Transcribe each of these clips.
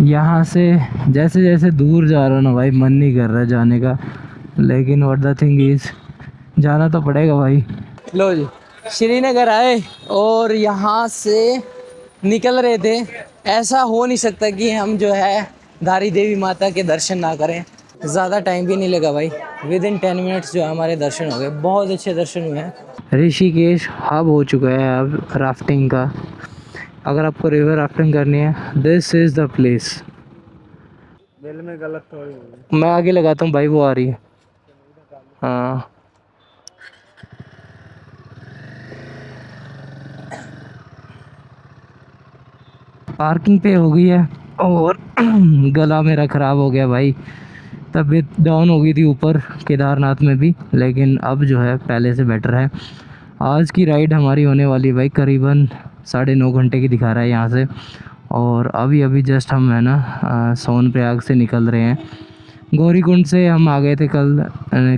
यहाँ से जैसे जैसे दूर जा रहा हूँ ना भाई, मन नहीं कर रहा जाने का, लेकिन व्हाट द थिंग इज़ जाना तो पड़ेगा भाई। लो जी, श्रीनगर आए और यहाँ से निकल रहे थे। ऐसा हो नहीं सकता कि हम जो है धारी देवी माता के दर्शन ना करें। ज़्यादा टाइम भी नहीं लगा भाई, विद इन 10 मिनट्स जो है हमारे दर्शन हो गए। बहुत अच्छे दर्शन हुए हैं। ऋषिकेश हब हो चुका है अब राफ्टिंग का। अगर आपको रिवर राफ्टिंग करनी है, दिस इज़ द प्लेस। दिल में गलत थोड़ी। मैं आगे लगाता हूँ भाई, वो आ रही है। हाँ, पार्किंग पे हो गई है और गला मेरा ख़राब हो गया भाई। तबीयत डाउन हो गई थी ऊपर केदारनाथ में भी, लेकिन अब जो है पहले से बेटर है। आज की राइड हमारी होने वाली भाई करीबन 9.5 घंटे की दिखा रहा है यहाँ से। और अभी अभी जस्ट हम है ना सोनप्रयाग से निकल रहे हैं। गौरीकुंड से हम आ गए थे कल।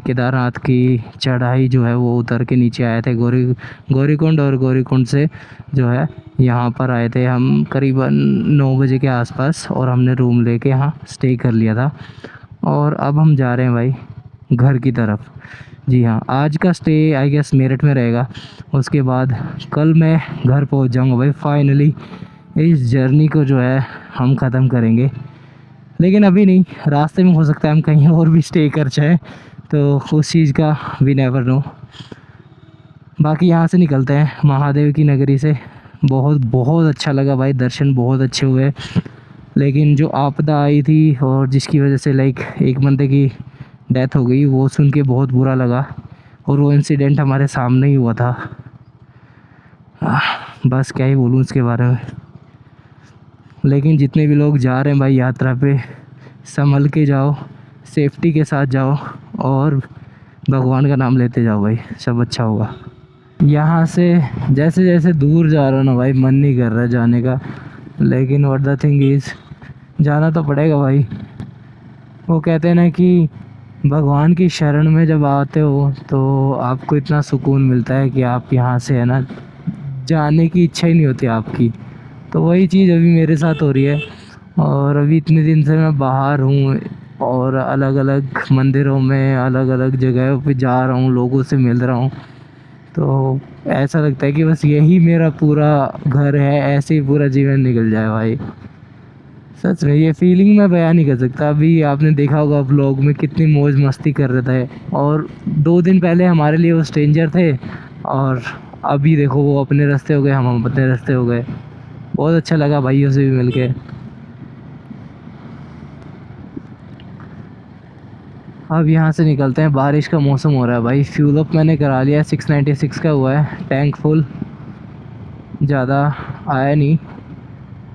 केदारनाथ की चढ़ाई जो है वो उतर के नीचे आए थे गौरीकुंड, और गौरीकुंड से जो है यहाँ पर आए थे हम करीबन 9 बजे के आसपास, और हमने रूम लेके यहाँ स्टे कर लिया था। और अब हम जा रहे हैं भाई घर की तरफ। जी हाँ, आज का स्टे आई गेस मेरठ में रहेगा। उसके बाद कल मैं घर पहुँच जाऊँगा भाई। फाइनली इस जर्नी को जो है हम ख़त्म करेंगे, लेकिन अभी नहीं, रास्ते में हो सकता है हम कहीं और भी स्टे कर जाए, तो उस चीज़ का वी नेवर नो। बाकी यहाँ से निकलते हैं महादेव की नगरी से। बहुत बहुत अच्छा लगा भाई, दर्शन बहुत अच्छे हुए। लेकिन जो आपदा आई थी और जिसकी वजह से लाइक एक बंदे की डेथ हो गई, वो सुन के बहुत बुरा लगा। और वो इंसिडेंट हमारे सामने ही हुआ था। बस क्या ही बोलूँ उसके बारे में। लेकिन जितने भी लोग जा रहे हैं भाई यात्रा पे, संभल के जाओ, सेफ्टी के साथ जाओ, और भगवान का नाम लेते जाओ भाई, सब अच्छा होगा। यहाँ से जैसे जैसे दूर जा रहा हूँ ना भाई, मन नहीं कर रहा जाने का, लेकिन व्हाट द थिंग इज़ जाना तो पड़ेगा भाई। वो कहते हैं ना कि भगवान की शरण में जब आते हो तो आपको इतना सुकून मिलता है कि आप यहाँ से है ना जाने की इच्छा ही नहीं होती आपकी। तो वही चीज़ अभी मेरे साथ हो रही है। और अभी इतने दिन से मैं बाहर हूँ और अलग अलग मंदिरों में अलग अलग जगहों पे जा रहा हूँ, लोगों से मिल रहा हूँ। तो ऐसा लगता है कि बस यही मेरा पूरा घर है, ऐसे ही पूरा जीवन निकल जाए भाई। सच में ये फीलिंग मैं बयान नहीं कर सकता। अभी आपने देखा होगा व्लॉग में कितनी मौज मस्ती कर रहे थे, और 2 दिन पहले हमारे लिए वो स्ट्रेंजर थे, और अभी देखो वो अपने रास्ते हो गए, हम अपने रास्ते हो गए। बहुत अच्छा लगा भाइयों से भी मिलके। अब यहाँ से निकलते हैं, बारिश का मौसम हो रहा है भाई। फ्यूल अप मैंने करा लिया है, 696 का हुआ है टैंक फुल, ज़्यादा आया नहीं।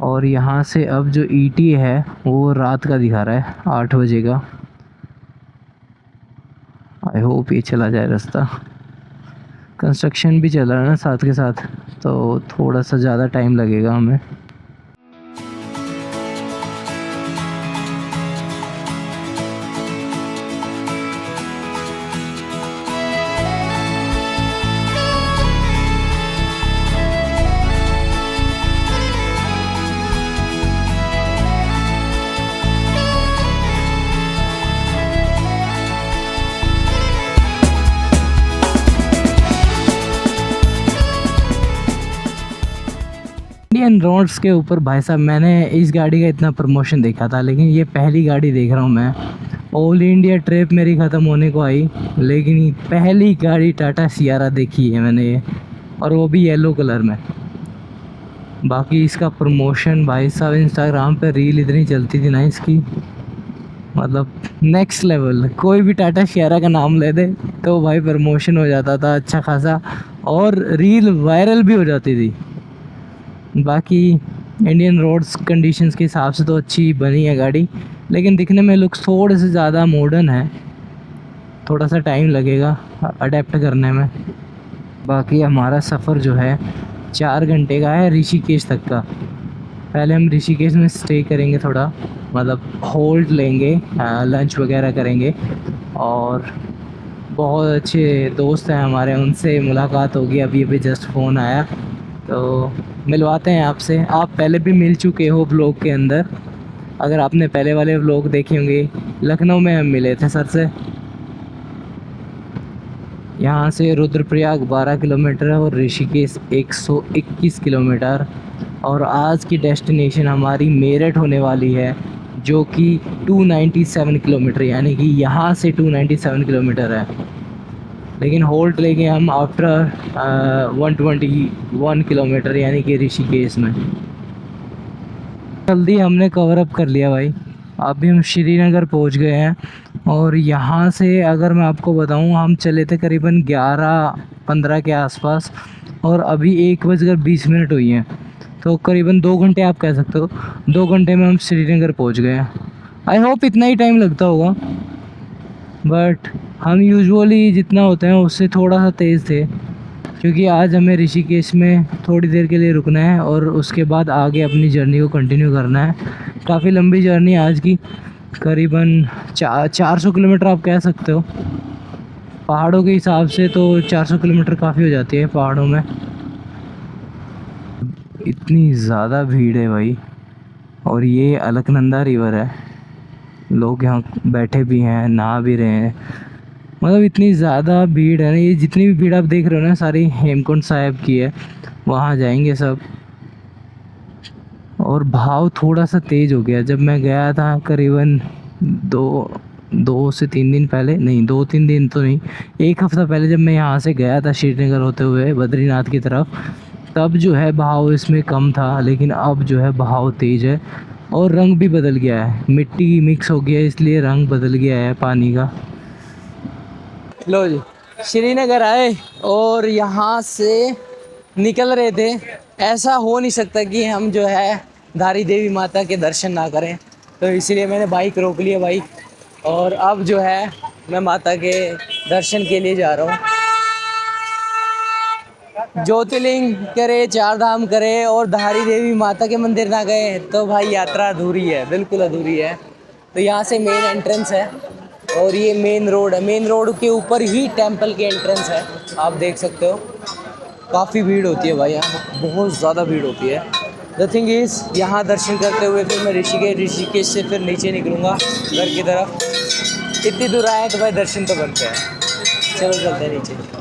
और यहाँ से अब जो ईटी है वो रात का दिखा रहा है, 8 बजे का। आई होप ये चला जाए रास्ता। कंस्ट्रक्शन भी चल रहा है ना साथ के साथ, तो थोड़ा सा ज़्यादा टाइम लगेगा हमें। इंडियन रोड्स के ऊपर भाई साहब, मैंने इस गाड़ी का इतना प्रमोशन देखा था, लेकिन ये पहली गाड़ी देख रहा हूँ मैं। ऑल इंडिया ट्रिप मेरी ख़त्म होने को आई, लेकिन ये पहली गाड़ी टाटा सियारा देखी है मैंने ये, और वो भी येलो कलर में। बाकी इसका प्रमोशन भाई साहब, इंस्टाग्राम पे रील इतनी चलती थी ना इसकी, मतलब नेक्स्ट लेवल। कोई भी टाटा सियारा का नाम ले दे तो भाई प्रमोशन हो जाता था अच्छा खासा, और रील वायरल भी हो जाती थी। बाकी इंडियन रोड्स कंडीशंस के हिसाब से तो अच्छी बनी है गाड़ी, लेकिन दिखने में लुक्स थोड़े से ज़्यादा मॉडर्न है। थोड़ा सा टाइम लगेगा अडेप्ट करने में। बाकी हमारा सफ़र जो है 4 घंटे का है ऋषिकेश तक का। पहले हम ऋषिकेश में स्टे करेंगे, थोड़ा मतलब होल्ड लेंगे, लंच वगैरह करेंगे। और बहुत अच्छे दोस्त हैं हमारे, उनसे मुलाकात होगी। अभी अभी जस्ट फ़ोन आया, तो मिलवाते हैं आपसे। आप पहले भी मिल चुके हो ब्लॉग के अंदर, अगर आपने पहले वाले व्लॉग देखे होंगे, लखनऊ में हम मिले थे सर से। यहाँ से रुद्रप्रयाग 12 किलोमीटर है और ऋषिकेश 121 किलोमीटर। और आज की डेस्टिनेशन हमारी मेरठ होने वाली है, जो कि 297 किलोमीटर, यानी कि यहाँ से 297 किलोमीटर है। लेकिन होल्ड लेंगे हम आफ्टर 121 किलोमीटर, यानी कि ऋषिकेश में। जल्दी हमने कवर अप कर लिया भाई। अभी हम श्रीनगर पहुंच गए हैं। और यहाँ से अगर मैं आपको बताऊं, हम चले थे करीबन 11:15 के आसपास और अभी 1:20 हुई हैं। तो करीबन 2 घंटे आप कह सकते हो, 2 घंटे में हम श्रीनगर पहुंच गए हैं। आई होप इतना ही टाइम लगता होगा, बट हम यूजुअली जितना होते हैं उससे थोड़ा सा तेज़ थे, क्योंकि आज हमें ऋषिकेश में थोड़ी देर के लिए रुकना है और उसके बाद आगे अपनी जर्नी को कंटिन्यू करना है। काफ़ी लंबी जर्नी आज की, करीबन 400 किलोमीटर आप कह सकते हो। पहाड़ों के हिसाब से तो 400 किलोमीटर काफ़ी हो जाती है पहाड़ों में। इतनी ज़्यादा भीड़ है भाई। और ये अलकनंदा रिवर है, लोग यहाँ बैठे भी हैं, नहा भी रहे हैं। मतलब इतनी ज़्यादा भीड़ है ना। ये जितनी भी भीड़ आप देख रहे हो ना, सारी हेमकुंड साहिब की है, वहाँ जाएंगे सब। और भाव थोड़ा सा तेज़ हो गया। जब मैं गया था करीबन 2 से 3 दिन पहले, नहीं 2-3 दिन तो नहीं, 1 हफ़्ता पहले, जब मैं यहाँ से गया था श्रीनगर होते हुए बद्रीनाथ की तरफ, तब जो है बहाव इसमें कम था। लेकिन अब जो है बहाव तेज़ है और रंग भी बदल गया है, मिट्टी मिक्स हो गया है, इसलिए रंग बदल गया है पानी का। लो जी, श्रीनगर आए और यहाँ से निकल रहे थे। ऐसा हो नहीं सकता कि हम जो है धारी देवी माता के दर्शन ना करें, तो इसलिए मैंने बाइक रोक लिया भाई। और अब जो है मैं माता के दर्शन के लिए जा रहा हूँ। ज्योतिर्लिंग करे, 4 धाम करे और धारी देवी माता के मंदिर ना गए तो भाई यात्रा अधूरी है, बिल्कुल अधूरी है। तो यहाँ से मेन एंट्रेंस है और ये मेन रोड है। मेन रोड के ऊपर ही टेंपल की एंट्रेंस है, आप देख सकते हो। काफ़ी भीड़ होती है भाई, यहाँ बहुत ज़्यादा भीड़ होती है। द थिंग इज़, यहाँ दर्शन करते हुए फिर मैं ऋषिकेश से फिर नीचे निकलूँगा घर की तरफ। इतनी दूर आए तो भाई दर्शन तो बनते हैं। चलो चलते हैं नीचे।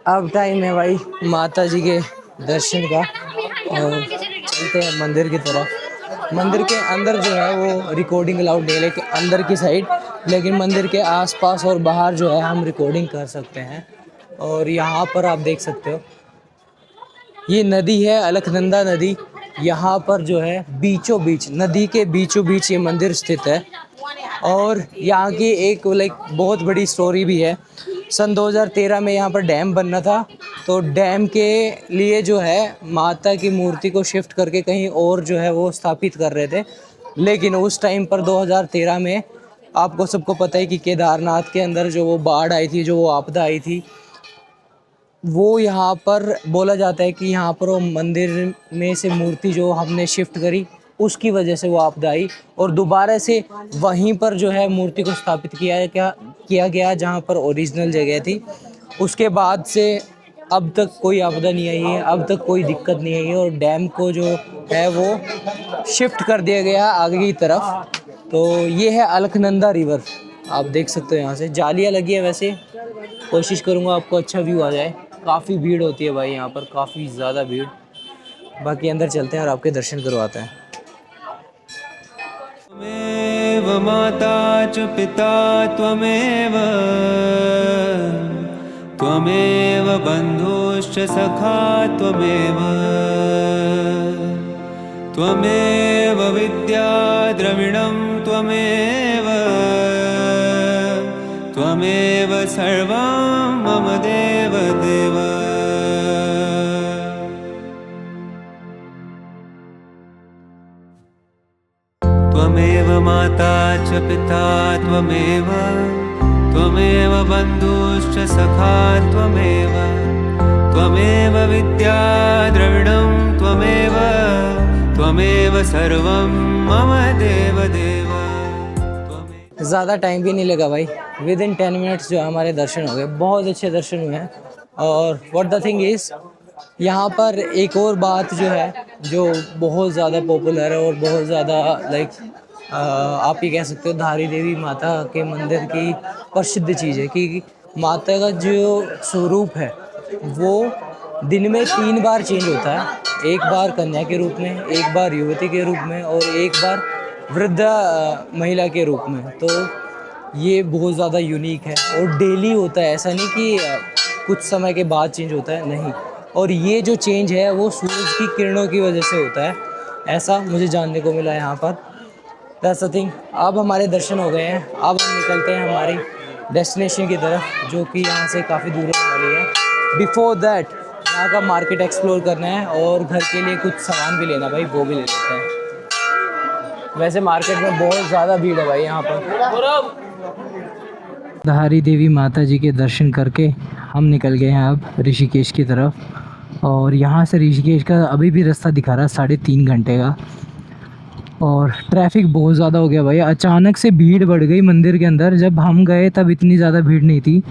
अब टाइम है भाई माता जी के दर्शन का और चलते हैं मंदिर की तरफ। मंदिर के अंदर जो है वो रिकॉर्डिंग अलाउड नहीं है, लेकिन अंदर की साइड, लेकिन मंदिर के आसपास और बाहर जो है हम रिकॉर्डिंग कर सकते हैं। और यहाँ पर आप देख सकते हो ये नदी है अलकनंदा नदी। यहाँ पर जो है बीचों बीच, नदी के बीचों बीच ये मंदिर स्थित है। और यहाँ की एक बहुत बड़ी स्टोरी भी है। सन 2013 में यहाँ पर डैम बनना था, तो डैम के लिए जो है माता की मूर्ति को शिफ्ट करके कहीं और जो है वो स्थापित कर रहे थे। लेकिन उस टाइम पर 2013 में आपको सबको पता है कि केदारनाथ के अंदर जो वो बाढ़ आई थी, जो वो आपदा आई थी, वो यहाँ पर बोला जाता है कि यहाँ पर वो मंदिर में से मूर्ति जो हमने शिफ्ट करी, उसकी वजह से वो आपदा आई और दोबारा से वहीं पर जो है मूर्ति को स्थापित किया गया जहाँ पर ओरिजिनल जगह थी। उसके बाद से अब तक कोई आपदा नहीं आई है, अब तक कोई दिक्कत नहीं आई है और डैम को जो है वो शिफ्ट कर दिया गया आगे की तरफ। तो ये है अलकनंदा रिवर, आप देख सकते हो। यहाँ से जालियाँ लगी है, वैसे कोशिश करूँगा आपको अच्छा व्यू आ जाए। काफ़ी भीड़ होती है भाई यहाँ पर, काफ़ी ज़्यादा भीड़। बाकी अंदर चलते हैं और आपके दर्शन करवाते हैं। त्वमेव माता च पिता त्वमेव, त्वमेव बन्धुश्च सखा त्वमेव, त्वमेव विद्या द्रविणं त्वमेव, त्वमेव सर्वं मम देव देव। माता च पिता त्वमेव त्वमेव बन्धुश्च सखा त्वमेव त्वमेव विद्या द्रविणं त्वमेव त्वमेव सर्वं मम देव देव। ज़्यादा टाइम भी नहीं लगा भाई, विद इन 10 मिनट्स जो है हमारे दर्शन हो गए। बहुत अच्छे दर्शन हुए हैं। और व्हाट द थिंग इज़, यहाँ पर एक और बात जो है जो बहुत ज़्यादा पॉपुलर है और बहुत ज़्यादा लाइक आप ये कह सकते हो धारी देवी माता के मंदिर की प्रसिद्ध चीज़ है कि माता का जो स्वरूप है वो दिन में 3 बार चेंज होता है। एक बार कन्या के रूप में, एक बार युवती के रूप में और एक बार वृद्ध महिला के रूप में। तो ये बहुत ज़्यादा यूनिक है और डेली होता है, ऐसा नहीं कि कुछ समय के बाद चेंज होता है, नहीं। और ये जो चेंज है वो सूरज की किरणों की वजह से होता है, ऐसा मुझे जानने को मिला यहाँ पर। That's the thing. अब हमारे दर्शन हो गए हैं, अब हम निकलते हैं हमारी डेस्टिनेशन की तरफ जो कि यहाँ से काफ़ी दूर होने वाली है। बिफोर दैट यहाँ का मार्केट एक्सप्लोर करना है और घर के लिए कुछ सामान भी लेना भाई, वो भी ले लेते हैं। वैसे मार्केट में बहुत ज़्यादा भीड़ है भाई यहाँ पर। धारी देवी माता जी के दर्शन करके हम निकल गए हैं अब ऋषिकेश की तरफ। और यहाँ से ऋषिकेश का अभी भी रास्ता दिखा रहा है 3.5 घंटे का। और ट्रैफिक बहुत ज़्यादा हो गया भाई, अचानक से भीड़ बढ़ गई मंदिर के अंदर। जब हम गए तब इतनी ज़्यादा भीड़ नहीं थी,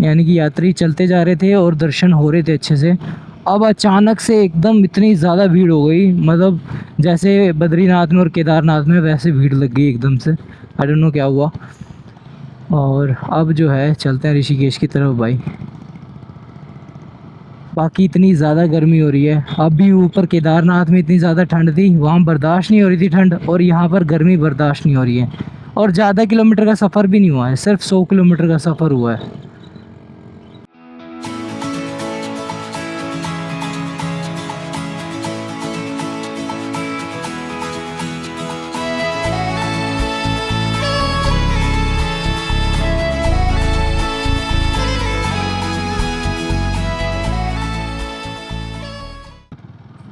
यानी कि यात्री चलते जा रहे थे और दर्शन हो रहे थे अच्छे से। अब अचानक से एकदम इतनी ज़्यादा भीड़ हो गई, मतलब जैसे बद्रीनाथ में और केदारनाथ में वैसे भीड़ लग गई एकदम से। आई डोंट नो क्या हुआ। और अब जो है चलते हैं ऋषिकेश की तरफ भाई। बाकी इतनी ज़्यादा गर्मी हो रही है, अब भी ऊपर केदारनाथ में इतनी ज़्यादा ठंड थी, वहाँ बर्दाश्त नहीं हो रही थी ठंड, और यहाँ पर गर्मी बर्दाश्त नहीं हो रही है। और ज़्यादा किलोमीटर का सफ़र भी नहीं हुआ है, सिर्फ 100 किलोमीटर का सफ़र हुआ है।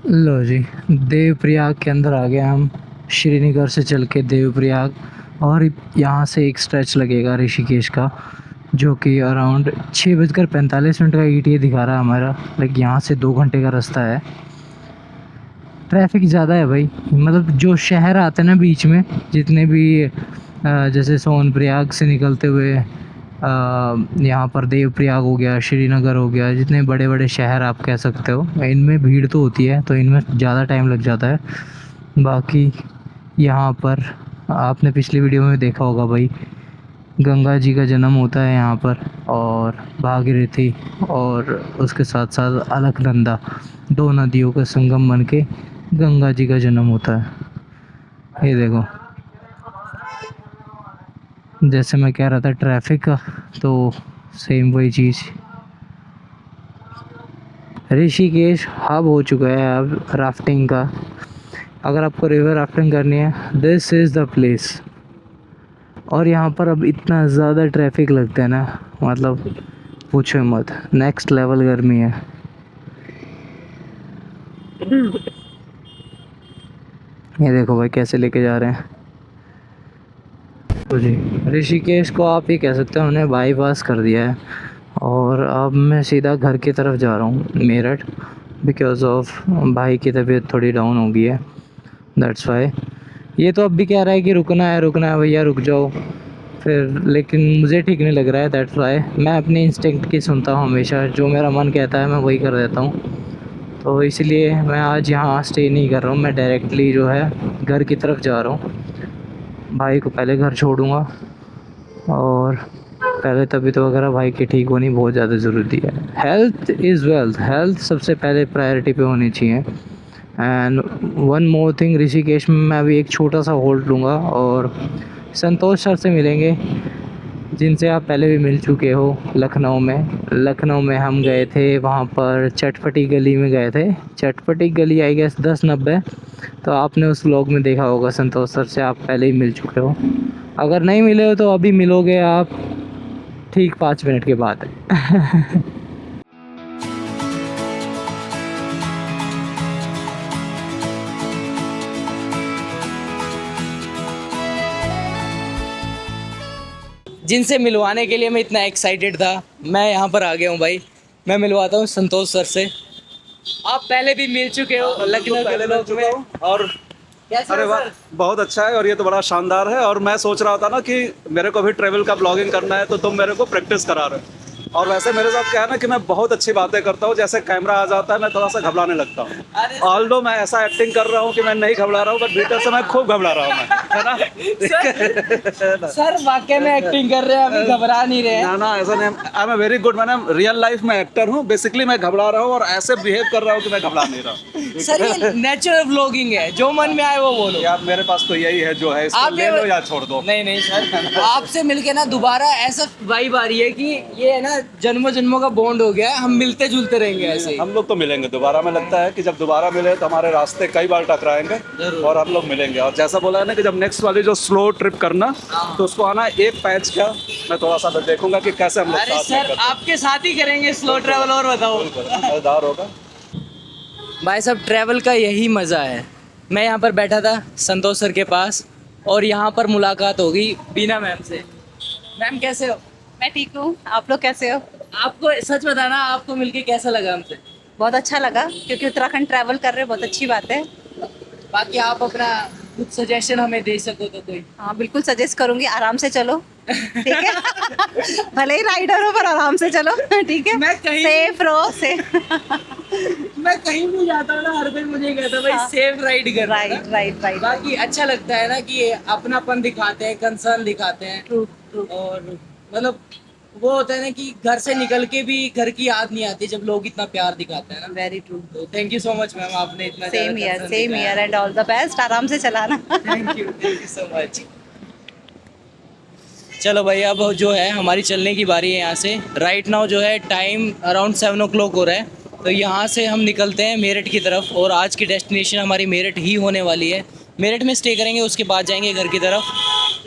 लो जी, देवप्रयाग के अंदर आ गए हम। श्रीनगर से चल के देवप्रयाग, और यहाँ से एक स्ट्रेच लगेगा ऋषिकेश का जो कि अराउंड 6:45 का ETA दिखा रहा है हमारा। लाइक यहाँ से 2 घंटे का रास्ता है। ट्रैफिक ज़्यादा है भाई, मतलब जो शहर आते हैं ना बीच में, जितने भी जैसे सोनप्रयाग से निकलते हुए यहाँ पर देवप्रयाग हो गया, श्रीनगर हो गया, जितने बड़े बड़े शहर आप कह सकते हो, इनमें भीड़ तो होती है, तो इनमें ज़्यादा टाइम लग जाता है। बाकी यहाँ पर आपने पिछली वीडियो में देखा होगा भाई, गंगा जी का जन्म होता है यहाँ पर, और भागीरथी और उसके साथ साथ अलकनंदा, 2 नदियों का संगम बन के गंगा जी का जन्म होता है। ये देखो, जैसे मैं कह रहा था ट्रैफिक का, तो सेम वही चीज़। ऋषिकेश हब हो चुका है अब राफ्टिंग का। अगर आपको रिवर राफ्टिंग करनी है, दिस इज़ द प्लेस। और यहाँ पर अब इतना ज़्यादा ट्रैफिक लगता है ना, मतलब पूछो मत, नेक्स्ट लेवल गर्मी है। ये देखो भाई कैसे लेके जा रहे हैं। तो जी, ऋषिकेश को आप ये कह सकते हो उन्हें बाईपास कर दिया है, और अब मैं सीधा घर की तरफ जा रहा हूँ, मेरठ, बिकॉज़ ऑफ भाई की तबीयत थोड़ी डाउन हो गई है, दैट्स वाई। ये तो अब भी कह रहा है कि रुकना है भैया, रुक जाओ फिर, लेकिन मुझे ठीक नहीं लग रहा है, दैट्स वाई। मैं अपने इंस्टिंक्ट की सुनता हूँ हमेशा, जो मेरा मन कहता है मैं वही कर देता हूँ। तो इसलिए मैं आज यहाँ स्टे नहीं कर रहा हूँ, मैं डायरेक्टली जो है घर की तरफ जा रहा हूँ। भाई को पहले घर छोड़ूंगा, और पहले तबीयत वगैरह भाई की ठीक होनी बहुत ज़्यादा ज़रूरी है। हेल्थ इज़ वेल्थ, हेल्थ सबसे पहले प्रायोरिटी पे होनी चाहिए। And one more thing, Rishikesh में मैं अभी एक छोटा सा होल्ड लूँगा, और संतोष सर से मिलेंगे, जिनसे आप पहले भी मिल चुके हो लखनऊ में हम गए थे, वहाँ पर चटपटी गली में गए थे। चटपटी गली आई गेस 1090, तो आपने उस व्लॉग में देखा होगा। संतोष सर से आप पहले ही मिल चुके हो, अगर नहीं मिले हो तो अभी मिलोगे आप ठीक 5 मिनट के बाद। जिनसे मिलवाने के लिए मैं इतना एक्साइटेड था, मैं यहाँ पर आ गया हूँ भाई। मैं मिलवाता हूँ संतोष सर से। आप पहले भी मिल चुके हो लखनऊ के ब्लॉग में। और कैसे अरे हो वाह, सर? बहुत अच्छा है और ये तो बड़ा शानदार है। और मैं सोच रहा था ना कि मेरे को भी ट्रेवल का ब्लॉगिंग करना है, तो तुम मेरे को प्रैक्टिस करा रहे हो। और वैसे मेरे साथ क्या है ना कि मैं बहुत अच्छी बातें करता हूँ, जैसे कैमरा आ जाता है मैं थोड़ा सा घबराने लगता हूँ। ऑल्दो मैं ऐसा एक्टिंग कर रहा हूँ कि मैं नहीं घबरा रहा हूँ, बट भीतर से मैं खूब घबरा रहा हूँ मैं, है ना। सर वाकई में एक्टिंग कर रहे हैं, अभी घबरा नहीं रहे हैं। ना ना, ऐसा नहीं। आई एम वेरी गुड, मैंने रियल लाइफ में एक्टर हूँ। बेसिकली मैं घबरा रहा हूँ और ऐसे बिहेव कर रहा हूँ कि मैं घबरा नहीं रहा हूँ। सर ये नेचुरल व्लॉगिंग है, जो मन में आए वो बोलो। यार मेरे पास तो यही है जो है, इसको आप ले ये- लो या छोड़ दो। नहीं नहीं सर, आपसे मिलके ना दोबारा ऐसा वाइब आ रही है कि ये है ना जन्मों जन्मों का बॉन्ड हो गया है, हम मिलते जुलते रहेंगे ऐसे ही। हम लोग तो मिलेंगे दोबारा। में लगता है कि जब दोबारा मिले तो हमारे रास्ते कई बार टकराएंगे और हम लोग मिलेंगे। और जैसा बोला है ना कि जब नेक्स्ट वाली जो स्लो ट्रिप करना, तो उसको आना एक पैच का, मैं थोड़ा सा देखूंगा कि कैसे हम लोग अरे साथ में सर आपके साथ ही करेंगे स्लो ट्रैवल, और बताओ। मजेदार होगा। भाई साहब ट्रैवल का यही मज़ा है। मैं यहाँ पर बैठा था संतोष सर के पास और यहाँ पर मुलाकात हो गई बीना मैम से। मैम कैसे हो? मैं ठीक हूँ। आप लोग कैसे हो? आपको सच बताना, आपको मिलके कैसा लगा हमसे? बहुत अच्छा लगा, क्योंकि उत्तराखंड ट्रैवल कर रहे हैं, बहुत अच्छी बात है। बाकी आप अपना कुछ सजेशन हमें दे सको तो कोई। हाँ बिल्कुल सजेस्ट करूंगी, आराम से चलो, ठीक है। भले ही राइडर हो पर आराम से चलो, ठीक है। मैं कहीं- सेफ रहो, सेफ। मैं कहीं भी जाता हूँ ना, हर कोई मुझे कहता है भाई हाँ। सेफ राइड कर। Right right right. बाकी अच्छा लगता है ना कि ये अपनापन दिखाते हैं, कंसर्न दिखाते हैं। True true. और मतलब वो होता है ना कि घर से निकल के भी घर की याद नहीं आती जब लोग इतना प्यार दिखाते हैं ना। Very true. तो thank you so much ma'am, आपने इतना same year and all the best. आराम से चलाना। Thank you so much. चलो भाई अब जो है हमारी चलने की बारी है यहाँ से। राइट नाउ जो है टाइम अराउंड 7 o'clock हो रहा है, तो यहाँ से हम निकलते हैं मेरठ की तरफ। और आज की डेस्टिनेशन हमारी मेरठ ही होने वाली है। मेरठ में स्टे करेंगे, उसके बाद जाएंगे घर की तरफ।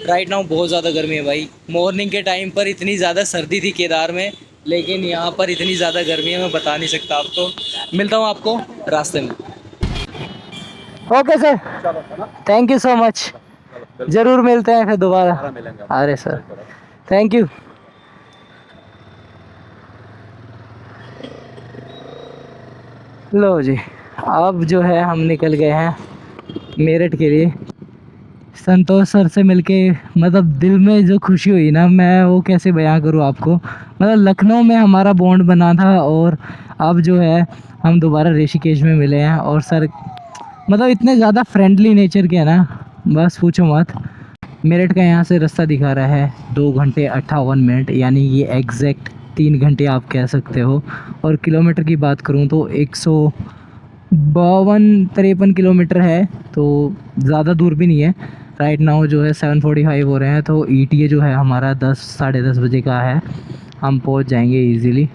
राइट नाउ बहुत ज़्यादा गर्मी है भाई। मॉर्निंग के टाइम पर इतनी ज़्यादा सर्दी थी केदार में, लेकिन यहाँ पर इतनी ज़्यादा गर्मी है मैं बता नहीं सकता आपको। मिलता हूँ आपको रास्ते में। Okay sir, thank you so much. ज़रूर मिलते हैं फिर दोबारा। अरे सर थैंक यू। लो जी, अब जो है हम निकल गए हैं मेरठ के लिए। संतोष सर से मिलके मतलब दिल में जो खुशी हुई ना, मैं वो कैसे बयां करूँ आपको। मतलब लखनऊ में हमारा बॉन्ड बना था और अब जो है हम दोबारा ऋषिकेश में मिले हैं। और सर मतलब इतने ज़्यादा फ्रेंडली नेचर के हैं ना, बस पूछो मत। मेरठ का यहाँ से रास्ता दिखा रहा है 2 घंटे 58 मिनट, यानी ये एग्जैक्ट 3 घंटे आप कह सकते हो। और किलोमीटर की बात करूँ तो 152-53 किलोमीटर है, तो ज़्यादा दूर भी नहीं है। राइट नाउ जो है 7:45 हो रहे हैं, तो ETA जो है हमारा 10 साढ़े 10 बजे का है। हम पहुंच जाएंगे इजीली।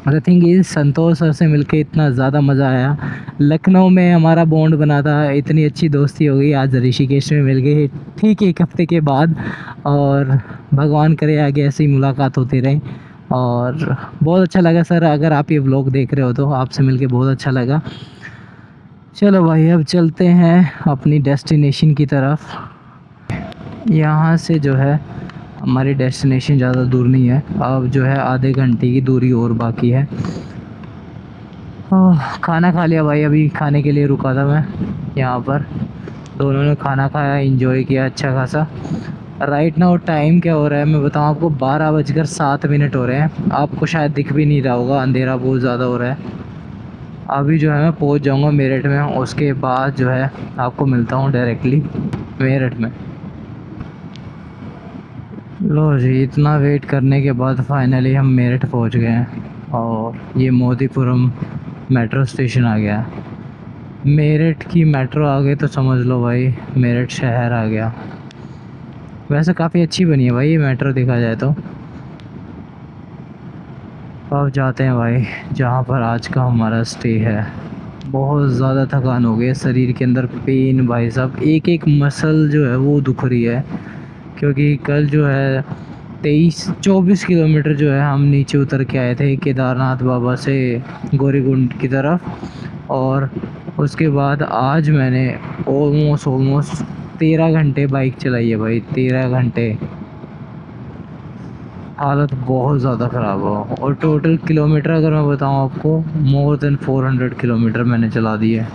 आई थिंक ये संतोष सर से मिलके इतना ज़्यादा मज़ा आया। लखनऊ में हमारा बॉन्ड बना था, इतनी अच्छी दोस्ती हो गई, आज ऋषिकेश में मिल गए ठीक 1 हफ्ते के बाद। और भगवान करे आगे ऐसी मुलाकात होती रहे। और बहुत अच्छा लगा सर, अगर आप ये व्लॉग देख रहे हो तो आपसे मिलके बहुत अच्छा लगा। चलो भाई अब चलते हैं अपनी डेस्टिनेशन की तरफ। यहाँ से जो है हमारी डेस्टिनेशन ज़्यादा दूर नहीं है, अब जो है आधे घंटे की दूरी और बाकी है। खाना खा लिया भाई, अभी खाने के लिए रुका था मैं यहाँ पर। दोनों ने खाना खाया, एंजॉय किया अच्छा खासा। राइट नाउ टाइम क्या हो रहा है मैं बताऊँ आपको, 12:07 हो रहे हैं। आपको शायद दिख भी नहीं रहा होगा, अंधेरा बहुत ज़्यादा हो रहा है। अभी जो है मैं पहुँच जाऊँगा मेरठ में, उसके बाद जो है आपको मिलता हूँ डायरेक्टली मेरठ में। लो जी, इतना वेट करने के बाद फाइनली हम मेरठ पहुँच गए हैं। और ये मोदीपुरम मेट्रो स्टेशन आ गया। मेरठ की मेट्रो आ गई तो समझ लो भाई मेरठ शहर आ गया। वैसे काफ़ी अच्छी बनी है भाई ये मेट्रो देखा जाए तो। अब जाते हैं भाई जहाँ पर आज का हमारा स्टे है। बहुत ज़्यादा थकान हो गई है, शरीर के अंदर पेन भाई साहब, एक एक मसल जो है वो दुख रही है। क्योंकि कल जो है 23-24 किलोमीटर जो है हम नीचे उतर के आए थे केदारनाथ बाबा से गौरीकुंड की तरफ। और उसके बाद आज मैंने ऑलमोस्ट 13 घंटे बाइक चलाई है भाई, 13 घंटे। हालत बहुत ज़्यादा ख़राब हो। और टोटल किलोमीटर अगर मैं बताऊं आपको, मोर देन 400 किलोमीटर मैंने चला दी है।